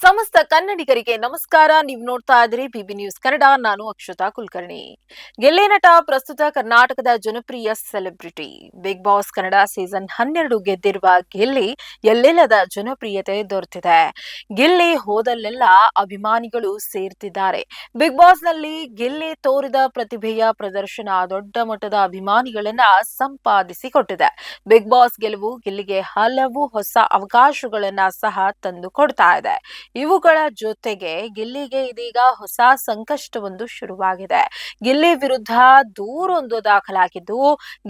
ಸಮಸ್ತ ಕನ್ನಡಿಗರಿಗೆ ನಮಸ್ಕಾರ. ನೀವು ನೋಡ್ತಾ ಇದ್ದೀರಿ ಬಿಬಿ ನ್ಯೂಸ್ ಕನ್ನಡ. ನಾನು ಅಕ್ಷತಾ ಕುಲಕರ್ಣಿ. ಗೆಲ್ಲೆ ನಟ ಪ್ರಸ್ತುತ ಕರ್ನಾಟಕದ ಜನಪ್ರಿಯ celebrity. Bigg Boss Kannada season 12 ಗೆದ್ದಿರುವ ಗೆಲ್ಲಿ ಎಲ್ಲೆಲ್ಲದ ಜನಪ್ರಿಯತೆ ದೊರೆತಿದೆ. ಗೆಲ್ಲಿ ಹೋದಲ್ಲೆಲ್ಲ ಅಭಿಮಾನಿಗಳು ಸೇರ್ತಿದ್ದಾರೆ. ಬಿಗ್ ಬಾಸ್ ನಲ್ಲಿ ಗೆಲ್ಲಿ ತೋರಿದ ಪ್ರತಿಭೆಯ ಪ್ರದರ್ಶನ ದೊಡ್ಡ ಮಟ್ಟದ ಅಭಿಮಾನಿಗಳನ್ನ ಸಂಪಾದಿಸಿಕೊಟ್ಟಿದೆ. ಬಿಗ್ ಬಾಸ್ ಗೆಲುವು ಗೆಲ್ಲಿಗೆ ಹಲವು ಹೊಸ ಅವಕಾಶಗಳನ್ನ ಸಹ ತಂದು ಕೊಡ್ತಾ ಇದೆ. ಇವುಗಳ ಜೊತೆಗೆ ಗಿಲ್ಲಿಗೆ ಇದೀಗ ಹೊಸ ಸಂಕಷ್ಟವೊಂದು ಶುರುವಾಗಿದೆ. ಗಿಲ್ಲಿ ವಿರುದ್ಧ ದೂರೊಂದು ದಾಖಲಾಗಿದ್ದು,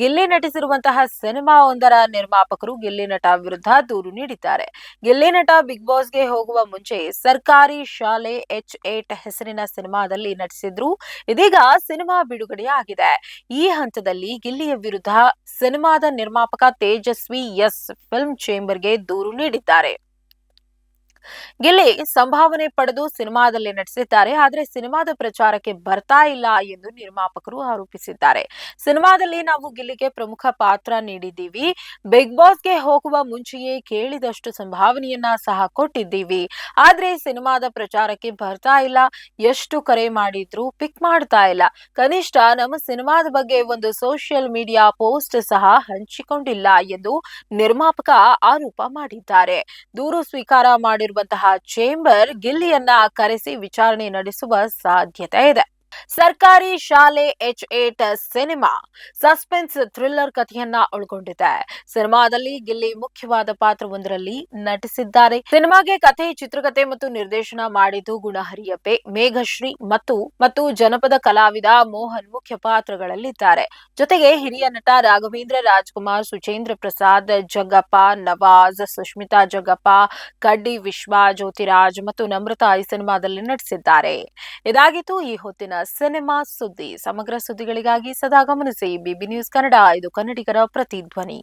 ಗಿಲ್ಲಿ ನಟಿಸಿರುವಂತಹ ಸಿನಿಮಾ ಒಂದರ ನಿರ್ಮಾಪಕರು ಗಿಲ್ಲಿ ನಟ ವಿರುದ್ಧ ದೂರು ನೀಡಿದ್ದಾರೆ. ಗಿಲ್ಲಿ ನಟ ಬಿಗ್ ಬಾಸ್ಗೆ ಹೋಗುವ ಮುಂಚೆ ಸರ್ಕಾರಿ ಶಾಲೆ H8 ಹೆಸರಿನ ಸಿನಿಮಾದಲ್ಲಿ ನಟಿಸಿದ್ರು. ಇದೀಗ ಸಿನಿಮಾ ಬಿಡುಗಡೆಯಾಗಿದೆ. ಈ ಹಂತದಲ್ಲಿ ಗಿಲ್ಲಿಯ ವಿರುದ್ಧ ಸಿನಿಮಾದ ನಿರ್ಮಾಪಕ ತೇಜಸ್ವಿ ಎಸ್ ಫಿಲ್ಮ್ ಚೇಂಬರ್ಗೆ ದೂರು ನೀಡಿದ್ದಾರೆ. ಗಿಲ್ಲಿ ಸಂಭಾವನೆ ಪಡೆದು ಸಿನಿಮಾದಲ್ಲಿ ನಟಿಸಿದ್ದಾರೆ. ಆದರೆ ಸಿನಿಮಾದ ಪ್ರಚಾರಕ್ಕೆ ಬರ್ತಾ ಇಲ್ಲ ಎಂದು ನಿರ್ಮಾಪಕರು ಆರೋಪಿಸಿದ್ದಾರೆ. ಸಿನಿಮಾದಲ್ಲಿ ನಾವು ಗಿಲ್ಲಿಗೆ ಪ್ರಮುಖ ಪಾತ್ರ ನೀಡಿದ್ದೀವಿ. ಬಿಗ್ ಬಾಸ್ಗೆ ಹೋಗುವ ಮುಂಚೆಯೇ ಕೇಳಿದಷ್ಟು ಸಂಭಾವನೆಯನ್ನ ಸಹ ಕೊಟ್ಟಿದ್ದೀವಿ. ಆದ್ರೆ ಸಿನಿಮಾದ ಪ್ರಚಾರಕ್ಕೆ ಬರ್ತಾ ಇಲ್ಲ. ಎಷ್ಟು ಕರೆ ಮಾಡಿದ್ರೂ ಪಿಕ್ ಮಾಡ್ತಾ ಇಲ್ಲ. ಕನಿಷ್ಠ ನಮ್ಮ ಸಿನಿಮಾದ ಬಗ್ಗೆ ಒಂದು ಸೋಷಿಯಲ್ ಮೀಡಿಯಾ ಪೋಸ್ಟ್ ಸಹ ಹಂಚಿಕೊಂಡಿಲ್ಲ ಎಂದು ನಿರ್ಮಾಪಕ ಆರೋಪ ಮಾಡಿದ್ದಾರೆ. ದೂರು ಸ್ವೀಕಾರ ಮಾಡಿರುವಂತಹ ಚೇಂಬರ್ ಗಿಲ್ಲಿಯನ್ನ ಕರೆಸಿ ವಿಚಾರಣೆ ನಡೆಸುವ ಸಾಧ್ಯತೆ ಇದೆ. ಸರ್ಕಾರಿ ಶಾಲೆ H8 ಸಿನಿಮಾ ಸಸ್ಪೆನ್ಸ್ ಥ್ರಿಲ್ಲರ್ ಕಥೆಯನ್ನ ಒಳಗೊಂಡಿದೆ. ಸಿನಿಮಾದಲ್ಲಿ ಗಿಲ್ಲಿ ಮುಖ್ಯವಾದ ಪಾತ್ರವೊಂದರಲ್ಲಿ ನಟಿಸಿದ್ದಾರೆ. ಸಿನಿಮಾಗೆ ಕಥೆ, ಚಿತ್ರಕಥೆ ಮತ್ತು ನಿರ್ದೇಶನ ಮಾಡಿದ್ದು ಗುಣಹರಿಯಪ್ಪೆ, ಮೇಘಶ್ರೀ ಮತ್ತು ಜನಪದ ಕಲಾವಿದ ಮೋಹನ್ ಮುಖ್ಯ ಪಾತ್ರಗಳಲ್ಲಿದ್ದಾರೆ. ಜೊತೆಗೆ ಹಿರಿಯ ನಟ ರಾಘವೇಂದ್ರ ರಾಜ್ಕುಮಾರ್, ಸುಚೇಂದ್ರ ಪ್ರಸಾದ್, ಜಗ್ಗಪ್ಪ, ನವಾಜ್, ಸುಷ್ಮಿತಾ ಜಗ್ಗಪ್ಪ, ಕಡ್ಡಿ ವಿಶ್ವ, ಜ್ಯೋತಿರಾಜ್ ಮತ್ತು ನಮ್ರತಾ ಈ ಸಿನಿಮಾದಲ್ಲಿ ನಟಿಸಿದ್ದಾರೆ. ಇದಾಗಿತ್ತು ಈ ಹೊತ್ತಿನ ಸಿನಿಮಾ ಸುದ್ದಿ. ಸಮಗ್ರ ಸುದ್ದಿಗಳಿಗಾಗಿ ಸದಾ ಗಮನಿಸಿ ಬಿಬಿ ನ್ಯೂಸ್ ಕನ್ನಡ. ಇದು ಕನ್ನಡಿಗರ ಪ್ರತಿಧ್ವನಿ.